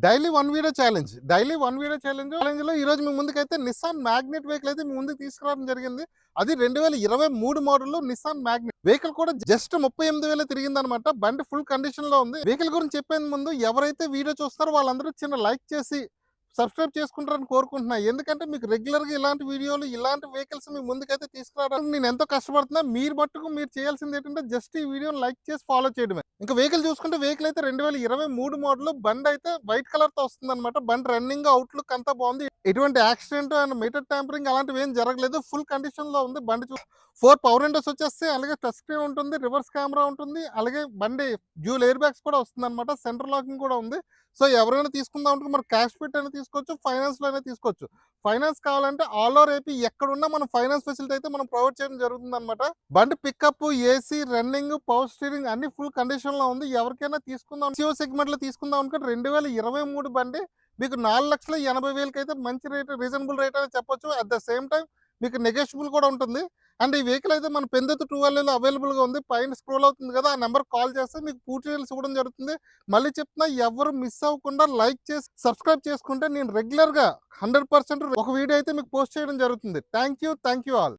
Daily 1 video challenge. Daily 1 video ఛాలెంజ్‌లో ఈరోజు మీ ముందుకైతే నిస్సాన్ మ్యాగ్నెట్ వెహికల్ అయితే మీ ముందుకు తీసుకురావడం జరిగింది. అది 2023 మోడల్‌లో నిస్సాన్ మ్యాగ్నెట్. వెహికల్ కూడా జస్ట్ 38,000 తిరిగిందనమాట. బండి ఫుల్ కండిషన్‌లో ఉంది. వెహికల్ గురించి చెప్పే ముందు ఎవరైతే వీడియో చూస్తారో వాళ్ళందరూ చిన్న లైక్ చేసి సబ్స్క్రైబ్ చేసుకుంటారని కోరుకుంటున్నా. ఎందుకంటే మీకు రెగ్యులర్‌గా ఇలాంటి వీడియోలు, ఇలాంటి వెహికల్స్ మీ ముందుకైతే తీసుకురావడానికి నేను ఎంతో కష్టపడుతున్నా. మీరు మట్టుకు మీరు చేయాల్సింది ఏంటంటే జస్ట్ ఈ వీడియోని లైక్ చేసి ఫాలో చేయడమే. ఇంకా వెహికల్ చూసుకుంటే వెహికల్ అయితే 2023 మోడల్. బండి అయితే వైట్ కలర్‌తో వస్తుందన్నమాట. బండి రన్నింగ్, అవుట్‌లుక్ అంతా బాగుంది. ఎటువంటి యాక్సిడెంట్ అండ్ మీటర్ ట్యాంపరింగ్ అలాంటివి ఏం జరగలేదు. ఫుల్ కండిషన్‌లో ఉంది. బండి 4 పవర్ విండోస్ వచ్చేస్తాయి. అలాగే టచ్ స్క్రీన్ ఉంటుంది. రివర్స్ కెమెరా ఉంటుంది. అలాగే బండి డ్యూయల్ ఎయిర్ బ్యాగ్స్ కూడా వస్తుందన్నమాట. సెంటర్ లాకింగ్ కూడా ఉంది. సో ఎవరైనా తీసుకుందాం అంటే మరి క్యాష్ పెట్టి అయినా తీసుకోవచ్చు, ఫైనాన్స్‌లో అయినా తీసుకోవచ్చు. ఫైనాన్స్ కావాలంటే ఆల్ ఓవర్ ఏపీ ఎక్కడున్నా మనం ఫైనాన్స్ ఫెసిలిటీ అయితే మనం ప్రొవైడ్ చేయడం జరుగుతుందన్నమాట. బండి pickup, AC, running, power steering అన్ని ఫుల్ కండిషన్‌లో ఉంది. ఎవరికైనా తీసుకుందాం సిఓ సెగ్మెంట్‌లో తీసుకుందాం అనుకుంటే 2023 బండి మీకు 4,80,000కి అయితే మంచి రేట్, రీజనబుల్ రేట్ అని చెప్పొచ్చు. అట్ ద సేమ్ టైమ్ మీకు నెగోషియబుల్ కూడా ఉంటుంది. అండ్ ఈ వెహికల్ అయితే మన పెందుర్తి 2 అవైలబుల్‌గా ఉంది. పైన స్క్రోల్ అవుతుంది కదా! ఆ నెంబర్‌కి కాల్ చేస్తే మీకు పూర్తి డీటెయిల్స్ ఇవ్వడం జరుగుతుంది. మళ్ళీ చెప్తున్నా, ఎవరు మిస్ అవ్వకుండా లైక్ చేసి సబ్స్క్రైబ్ చేసుకుంటే నేను రెగ్యులర్‌గా 100% ఒక వీడియో అయితే మీకు పోస్ట్ చేయడం జరుగుతుంది. Thank you all.